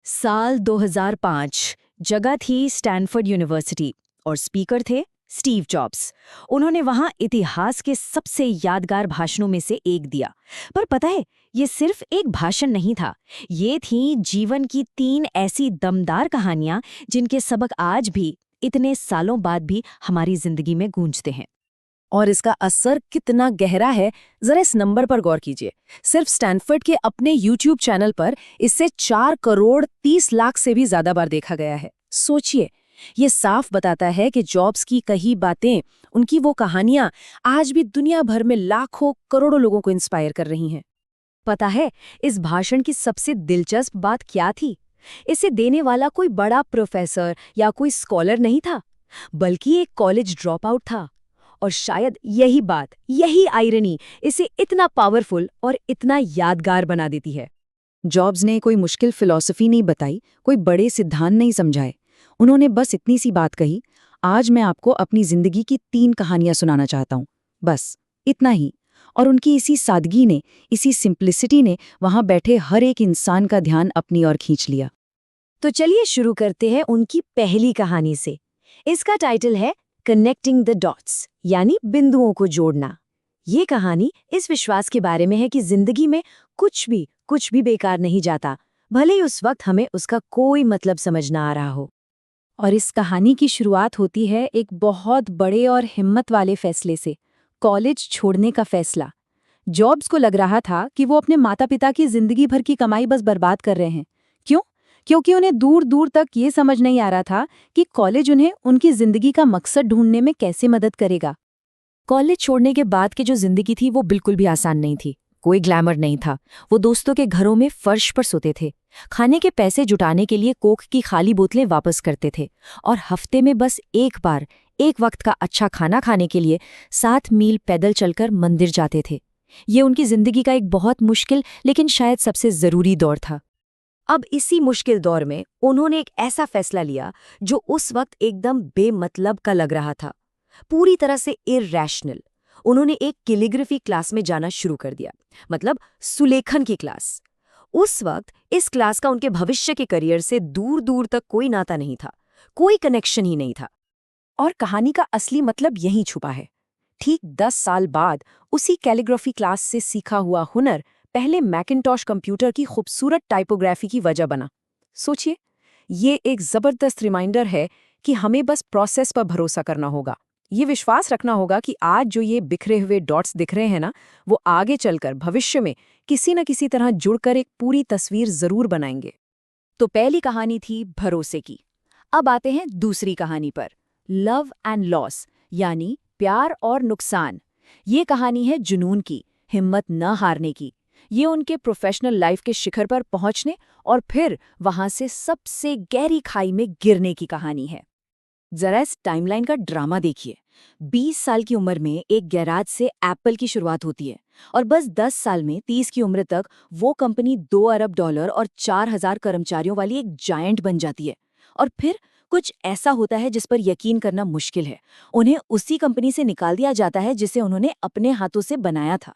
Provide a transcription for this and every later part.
साल 2005। जगह थी स्टैनफोर्ड यूनिवर्सिटी और स्पीकर थे स्टीव जॉब्स। उन्होंने वहां इतिहास के सबसे यादगार भाषणों में से एक दिया। पर पता है, ये सिर्फ एक भाषण नहीं था। ये थी जीवन की 3 ऐसी दमदार कहानियां जिनके सबक आज भी, इतने सालों बाद भी हमारी जिंदगी में गूंजते हैं। और इसका असर कितना गहरा है, जरा इस नंबर पर गौर कीजिए। सिर्फ स्टैनफोर्ड के अपने यूट्यूब चैनल पर इसे 4 करोड़ 30 लाख से भी ज्यादा बार देखा गया है। सोचिए, ये साफ बताता है कि जॉब्स की कही बातें, उनकी वो कहानियां आज भी दुनिया भर में लाखों करोड़ों लोगों को इंस्पायर कर रही हैं। पता है, इस भाषण की सबसे दिलचस्प बात क्या थी? इसे देने वाला कोई बड़ा प्रोफेसर या कोई स्कॉलर नहीं था, बल्कि एक कॉलेज ड्रॉप आउट था। और शायद यही बात, यही आयरनी इसे इतना पावरफुल और इतना यादगार बना देती है। जॉब्स ने कोई मुश्किल फिलॉसफी नहीं बताई, कोई बड़े सिद्धांत नहीं समझाए। उन्होंने बस इतनी सी बात कही, आज मैं आपको अपनी जिंदगी की 3 कहानियां सुनाना चाहता हूं। बस इतना ही। और उनकी इसी सादगी ने, इसी सिंप्लिसिटी ने वहां बैठे हर एक इंसान का ध्यान अपनी ओर खींच लिया। तो चलिए शुरू करते हैं उनकी पहली कहानी से। इसका टाइटल है कनेक्टिंग द डॉट्स, यानी बिंदुओं को जोड़ना। ये कहानी इस विश्वास के बारे में है कि जिंदगी में कुछ भी बेकार नहीं जाता, भले ही उस वक्त हमें उसका कोई मतलब समझ ना आ रहा हो। और इस कहानी की शुरुआत होती है एक बहुत बड़े और हिम्मत वाले फैसले से, कॉलेज छोड़ने का फैसला। जॉब्स को लग रहा था कि वो अपने माता पिता की जिंदगी भर की कमाई बस बर्बाद कर रहे हैं। क्यों? क्योंकि उन्हें दूर दूर तक ये समझ नहीं आ रहा था कि कॉलेज उन्हें उनकी जिंदगी का मकसद ढूंढने में कैसे मदद करेगा। कॉलेज छोड़ने के बाद की जो जिंदगी थी वो बिल्कुल भी आसान नहीं थी। कोई ग्लैमर नहीं था। वो दोस्तों के घरों में फर्श पर सोते थे, खाने के पैसे जुटाने के लिए कोक की खाली बोतलें वापस करते थे, और हफ्ते में बस एक बार, एक वक्त का अच्छा खाना खाने के लिए 7 मील पैदल चलकर मंदिर जाते थे। ये उनकी जिंदगी का एक बहुत मुश्किल लेकिन शायद सबसे जरूरी दौर था। अब इसी मुश्किल दौर में उन्होंने एक ऐसा फैसला लिया जो उस वक्त एकदम बेमतलब का लग रहा था, पूरी तरह से इरैशनल। उन्होंने एक कैलीग्राफी क्लास में जाना शुरू कर दिया, मतलब सुलेखन की क्लास। उस वक्त इस क्लास का उनके भविष्य के करियर से दूर दूर तक कोई नाता नहीं था, कोई कनेक्शन ही नहीं था। और कहानी का असली मतलब यहीं छुपा है। ठीक 10 साल बाद उसी कैलीग्राफी क्लास से सीखा हुआ हुनर पहले मैकिन्टॉश कंप्यूटर की खूबसूरत टाइपोग्राफी की वजह बना। सोचिए, ये एक जबरदस्त रिमाइंडर है कि हमें बस प्रोसेस पर भरोसा करना होगा। ये विश्वास रखना होगा कि आज जो ये बिखरे हुए डॉट्स दिख रहे हैं ना, वो आगे चलकर भविष्य में किसी न किसी तरह जुड़कर एक पूरी तस्वीर जरूर बनाएंगे। तो पहली कहानी थी भरोसे की। अब आते हैं दूसरी कहानी पर, लव एंड लॉस, यानी प्यार और नुकसान। ये कहानी है जुनून की, हिम्मत न हारने की। ये उनके प्रोफेशनल लाइफ के शिखर पर पहुंचने और फिर वहां से सबसे गहरी खाई में गिरने की कहानी है। जरा इस टाइमलाइन का ड्रामा देखिए। 20 साल की उम्र में एक गैराज से एप्पल की शुरुआत होती है, और बस 10 साल में 30 की उम्र तक वो कंपनी $2 अरब और 4000 कर्मचारियों वाली एक जायंट बन जाती है। और फिर कुछ ऐसा होता है जिस पर यकीन करना मुश्किल है। उन्हें उसी कंपनी से निकाल दिया जाता है जिसे उन्होंने अपने हाथों से बनाया था।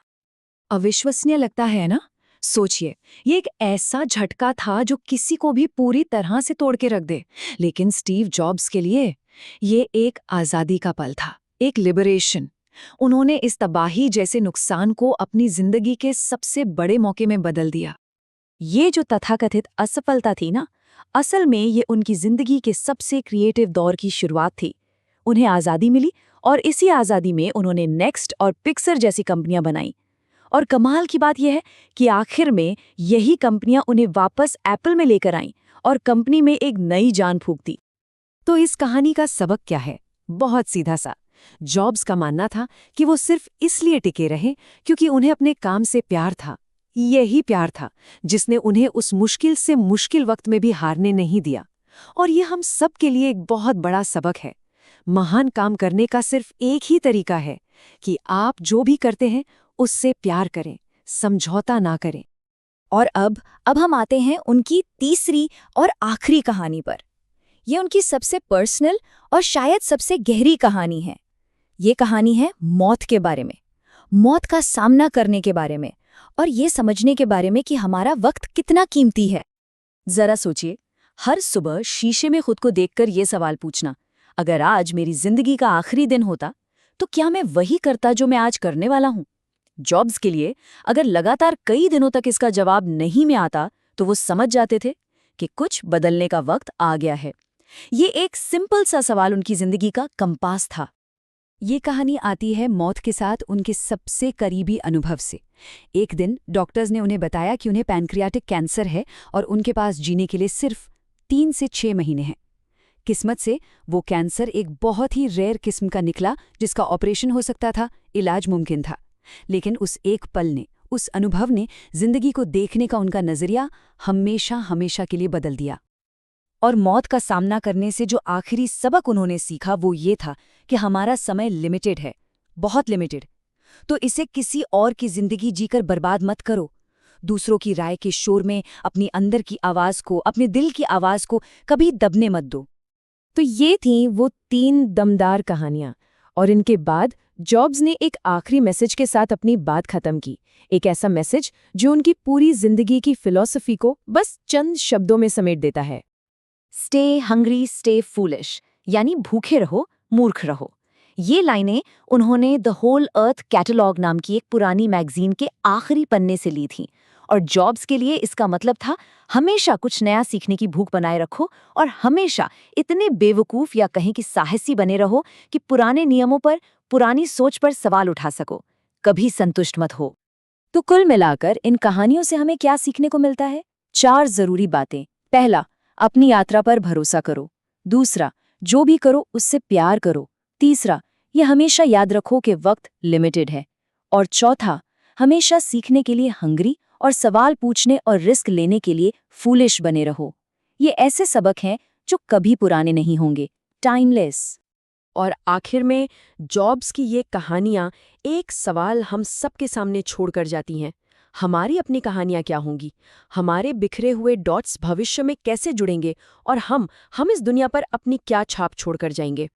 अविश्वसनीय लगता है ना? सोचिए, ये एक ऐसा झटका था जो किसी को भी पूरी तरह से तोड़ के रख दे। लेकिन स्टीव जॉब्स के लिए ये एक आज़ादी का पल था, एक लिबरेशन। उन्होंने इस तबाही जैसे नुकसान को अपनी जिंदगी के सबसे बड़े मौके में बदल दिया। ये जो तथाकथित असफलता थी ना, असल में ये उनकी जिंदगी के सबसे क्रिएटिव दौर की शुरुआत थी। उन्हें आज़ादी मिली और इसी आज़ादी में उन्होंने नेक्स्ट और पिक्सर जैसी कंपनियां बनाई। और कमाल की बात यह है कि आखिर में यही कंपनियां उन्हें वापस एप्पल में लेकर आईं और कंपनी में एक नई जान फूंक दी। तो इस कहानी का सबक क्या है? बहुत सीधा सा। जॉब्स का मानना था कि वो सिर्फ इसलिए टिके रहे क्योंकि उन्हें अपने काम से प्यार था। यही प्यार था जिसने उन्हें उस मुश्किल से मुश्किल वक्त में भी हारने नहीं दिया। और ये हम सब के लिए एक बहुत बड़ा सबक है। महान काम करने का सिर्फ एक ही तरीका है कि आप जो भी करते हैं उससे प्यार करें, समझौता ना करें। और अब हम आते हैं उनकी तीसरी और आखिरी कहानी पर। ये उनकी सबसे पर्सनल और शायद सबसे गहरी कहानी है। ये कहानी है मौत के बारे में, मौत का सामना करने के बारे में, और ये समझने के बारे में कि हमारा वक्त कितना कीमती है। जरा सोचिए, हर सुबह शीशे में खुद को देखकर ये सवाल पूछना, अगर आज मेरी जिंदगी का आखिरी दिन होता तो क्या मैं वही करता जो मैं आज करने वाला हूं? जॉब्स के लिए अगर लगातार कई दिनों तक इसका जवाब नहीं में आता तो वो समझ जाते थे कि कुछ बदलने का वक्त आ गया है। ये एक सिंपल सा सवाल उनकी जिंदगी का कंपास था। ये कहानी आती है मौत के साथ उनके सबसे करीबी अनुभव से। एक दिन डॉक्टर्स ने उन्हें बताया कि उन्हें पैनक्रियाटिक कैंसर है और उनके पास जीने के लिए सिर्फ 3 से 6 महीने हैं। किस्मत से वो कैंसर एक बहुत ही रेयर किस्म का निकला जिसका ऑपरेशन हो सकता था, इलाज मुमकिन था। लेकिन उस एक पल ने, उस अनुभव ने जिंदगी को देखने का उनका नजरिया हमेशा हमेशा के लिए बदल दिया। और मौत का सामना करने से जो आखिरी सबक उन्होंने सीखा वो ये था कि हमारा समय लिमिटेड है, बहुत लिमिटेड। तो इसे किसी और की जिंदगी जीकर बर्बाद मत करो। दूसरों की राय के शोर में अपनी अंदर की आवाज को, अपने दिल की आवाज को कभी दबने मत दो। तो ये थीं वो 3 दमदार कहानियां, और इनके बाद जॉब्स ने एक आखिरी मैसेज के साथ अपनी बात खत्म की। एक ऐसा मैसेज जो उनकी पूरी जिंदगी की फिलॉसफी को बस चंद शब्दों में समेट देता है। स्टे हंग्री, स्टे फूलिश, यानी भूखे रहो, मूर्ख रहो। ये लाइनें उन्होंने द होल अर्थ कैटलॉग नाम की एक पुरानी मैगजीन के आखिरी पन्ने से ली थीं। और जॉब्स के लिए इसका मतलब था हमेशा कुछ नया सीखने की भूख बनाए रखो और हमेशा इतने बेवकूफ या कहें कि साहसी बने रहो कि पुराने नियमों पर, पुरानी सोच पर सवाल उठा सको। कभी संतुष्ट मत हो। तो कुल मिलाकर इन कहानियों से हमें क्या सीखने को मिलता है? 4 जरूरी बातें। पहला, अपनी यात्रा पर भरोसा करो। दूसरा, जो भी करो उससे प्यार करो। तीसरा, ये हमेशा याद रखो कि वक्त लिमिटेड है। और चौथा, हमेशा सीखने के लिए हंग्री और सवाल पूछने और रिस्क लेने के लिए फूलिश बने रहो। ये ऐसे सबक हैं जो कभी पुराने नहीं होंगे, टाइमलेस। और आखिर में जॉब्स की ये कहानियां एक सवाल हम सबके सामने छोड़कर जाती हैं। हमारी अपनी कहानियां क्या होंगी? हमारे बिखरे हुए डॉट्स भविष्य में कैसे जुड़ेंगे? और हम इस दुनिया पर अपनी क्या छाप छोड़कर जाएंगे?